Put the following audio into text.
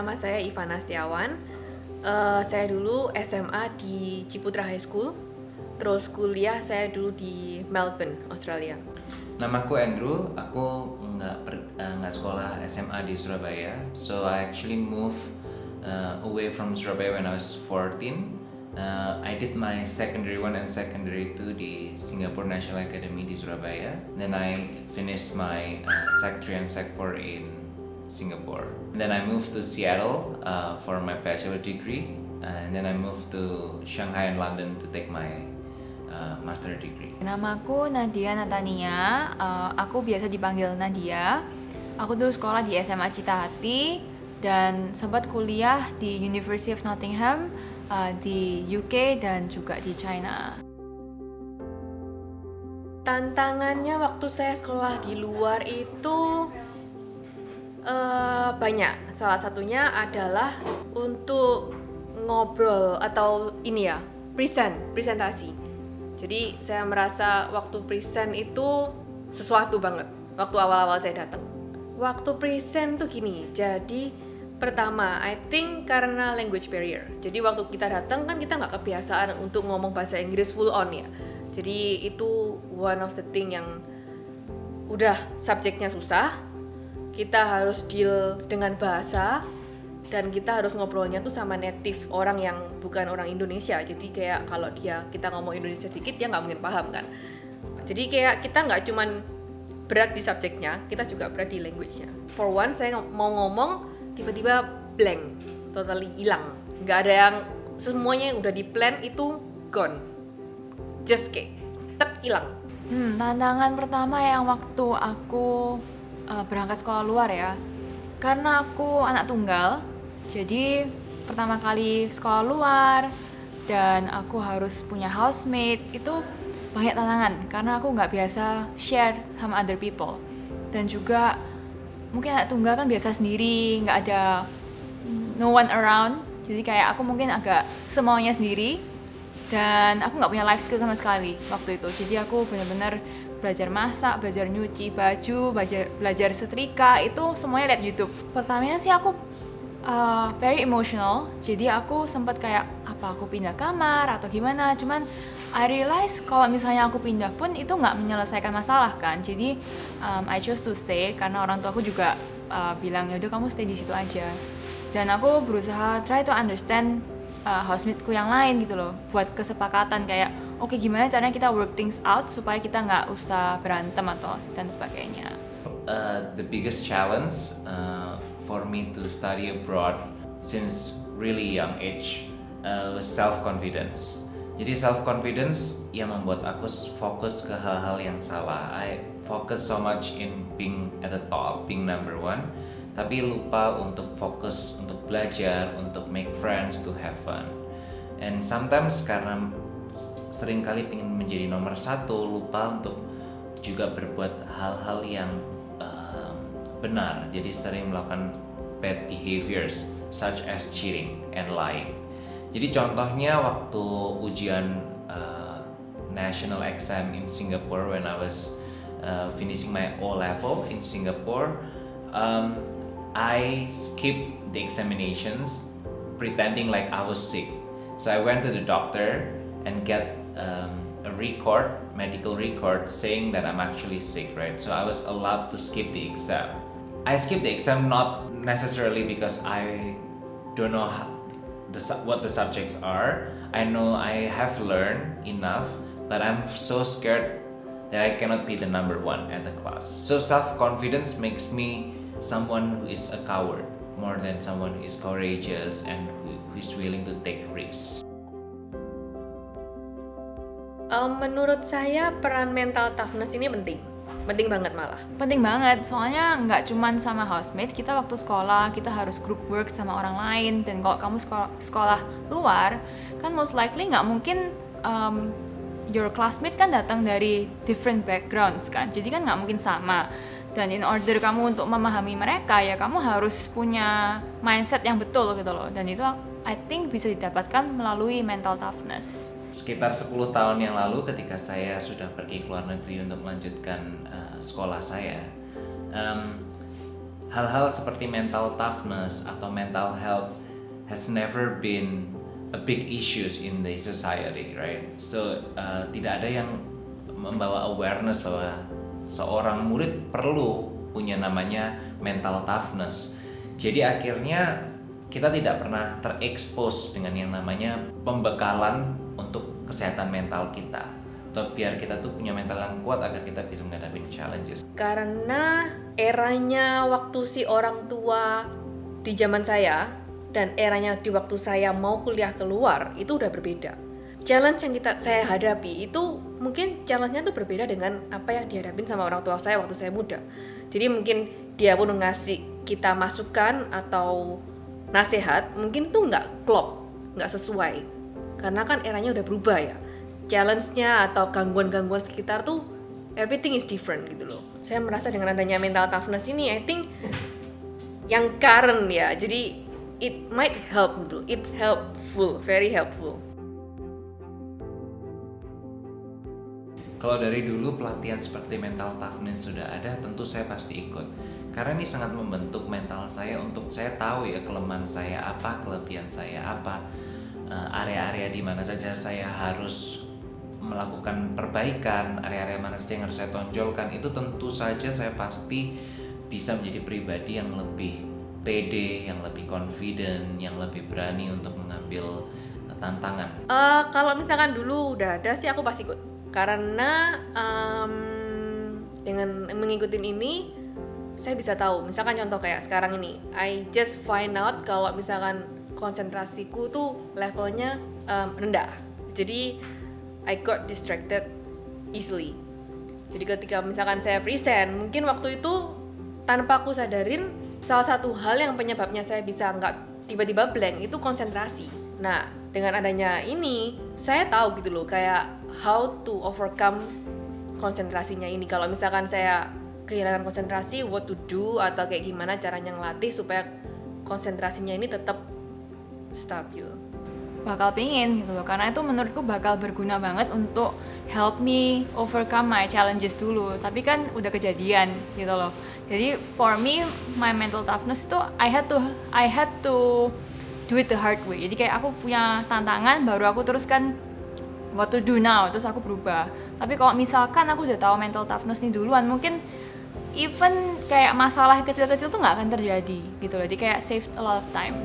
Nama saya Ivana Setiawan. Saya dulu SMA di Ciputra High School. Terus kuliah saya dulu di Melbourne, Australia. Namaku Andrew. Aku nggak sekolah SMA di Surabaya. So I actually moved away from Surabaya when I was 14. I did my secondary 1 and secondary 2 di Singapore National Academy di Surabaya. Then I finished my Sec 3 and Sec 4 in Singapore. Then I moved to Seattle for my bachelor degree, and then I moved to Shanghai and London to take my master degree. Namaku Nadia Natania, aku biasa dipanggil Nadia. Aku dulu sekolah di SMA Citahati dan sempat kuliah di University of Nottingham di UK dan juga di China. Tantangannya waktu saya sekolah di luar itu banyak. Salah satunya adalah untuk ngobrol atau presentasi. Jadi saya merasa waktu present itu sesuatu banget waktu awal-awal saya datang. Waktu present tuh gini, jadi pertama, I think karena language barrier. Jadi waktu kita datang kan kita nggak kebiasaan untuk ngomong bahasa Inggris full on ya. Jadi itu one of the thing yang udah subjeknya susah. Kita harus deal dengan bahasa dan kita harus ngobrolnya tuh sama native orang yang bukan orang Indonesia. Jadi kayak kalau kita ngomong Indonesia sedikit dia nggak mungkin paham kan. Jadi kayak kita nggak cuman berat di subjeknya, kita juga berat di language-nya. For one, saya mau ngomong tiba-tiba blank, totally hilang. Nggak ada yang semuanya yang udah di plan itu gone, just kayak hilang. Tantangan pertama yang waktu aku berangkat sekolah luar ya, karena aku anak tunggal, jadi pertama kali sekolah luar dan aku harus punya housemate, itu banyak tantangan karena aku nggak biasa share sama other people. Dan juga mungkin anak tunggal kan biasa sendiri, nggak ada no one around, jadi kayak aku mungkin agak semaunya sendiri dan aku nggak punya life skill sama sekali waktu itu. Jadi aku benar-benar belajar masak, belajar nyuci baju, belajar setrika, itu semuanya lihat YouTube. Pertamanya sih aku very emotional, jadi aku sempat kayak apa aku pindah kamar atau gimana. Cuman I realize kalau misalnya aku pindah pun itu nggak menyelesaikan masalah kan. Jadi I choose to stay karena orang tua aku juga bilang ya udah kamu stay di situ aja. Dan aku berusaha try to understand housemateku yang lain gitu loh, buat kesepakatan kayak oke, gimana caranya kita work things out supaya kita nggak usah berantem atau dan sebagainya. The biggest challenge for me to study abroad since really young age was self-confidence. Jadi self-confidence yang membuat aku fokus ke hal-hal yang salah. I focus so much in being at the top, being number one, tapi lupa untuk fokus untuk belajar, untuk make friends, to have fun. And sometimes karena seringkali pengen menjadi nomor satu, lupa untuk juga berbuat hal-hal yang benar. Jadi sering melakukan bad behaviors such as cheating and lying. Jadi contohnya waktu ujian national exam in Singapore when I was finishing my O level in Singapore, I skipped the examinations pretending like I was sick. So I went to the doctor and get a medical record saying that I'm actually sick, right? So I was allowed to skip the exam. I skipped the exam not necessarily because I don't know what the subjects are. I know I have learned enough, but I'm so scared that I cannot be the number one at the class. So self-confidence makes me someone who is a coward more than someone who is courageous and who is willing to take risks. Menurut saya peran mental toughness ini penting banget malah. Penting banget, soalnya nggak cuman sama housemate, kita waktu sekolah kita harus group work sama orang lain. Dan kalau kamu sekolah luar, kan most likely nggak mungkin your classmate kan datang dari different backgrounds kan, jadi kan nggak mungkin sama. Dan in order kamu untuk memahami mereka ya kamu harus punya mindset yang betul gitu loh. Dan itu I think bisa didapatkan melalui mental toughness. Sekitar 10 tahun yang lalu ketika saya sudah pergi ke luar negeri untuk melanjutkan sekolah saya, hal-hal seperti mental toughness atau mental health has never been a big issues in the society, right? So tidak ada yang membawa awareness bahwa seorang murid perlu punya namanya mental toughness. Jadi akhirnya kita tidak pernah terekspos dengan yang namanya pembekalan untuk kesehatan mental kita, atau biar kita tuh punya mental yang kuat agar kita bisa menghadapi challenges. Karena eranya waktu si orang tua di zaman saya dan eranya di waktu saya mau kuliah keluar itu udah berbeda. Challenge yang saya hadapi itu mungkin challenge-nya tuh berbeda dengan apa yang dihadapin sama orang tua saya waktu saya muda. Jadi mungkin dia pun ngasih kita masukan atau nasihat, mungkin tuh nggak klop, nggak sesuai. Karena kan eranya udah berubah ya. Challenge-nya atau gangguan-gangguan sekitar tuh everything is different gitu loh. Saya merasa dengan adanya mental toughness ini, I think yang current ya, jadi it might help gitu. It's helpful, very helpful. Kalau dari dulu pelatihan seperti mental toughness sudah ada, tentu saya pasti ikut. Karena ini sangat membentuk mental saya untuk saya tahu ya kelemahan saya apa, kelebihan saya apa, area-area di mana saja saya harus melakukan perbaikan, area-area mana saja yang harus saya tonjolkan. Itu tentu saja saya pasti bisa menjadi pribadi yang lebih pede, yang lebih confident, yang lebih berani untuk mengambil tantangan. Kalau misalkan dulu udah ada sih aku pasti ikut. Karena dengan mengikuti ini saya bisa tahu, misalkan contoh kayak sekarang ini, I just find out kalau misalkan konsentrasiku tuh levelnya rendah. Jadi I got distracted easily. Jadi ketika misalkan saya present, mungkin waktu itu tanpa aku sadarin salah satu hal yang penyebabnya saya bisa nggak tiba-tiba blank itu konsentrasi. Nah, dengan adanya ini, saya tahu gitu loh kayak how to overcome konsentrasinya ini. Kalau misalkan saya kehilangan konsentrasi, what to do, atau kayak gimana caranya ngelatih supaya konsentrasinya ini tetap stabil. Bakal pingin gitu loh, karena itu menurutku bakal berguna banget untuk help me overcome my challenges dulu. Tapi kan udah kejadian gitu loh. Jadi for me, my mental toughness itu I had to do it the hard way. Jadi kayak aku punya tantangan, baru aku teruskan what to do now, terus aku berubah. Tapi kalau misalkan aku udah tahu mental toughness nih duluan, mungkin even kayak masalah kecil-kecil tuh nggak akan terjadi gitu loh. Jadi kayak save a lot of time.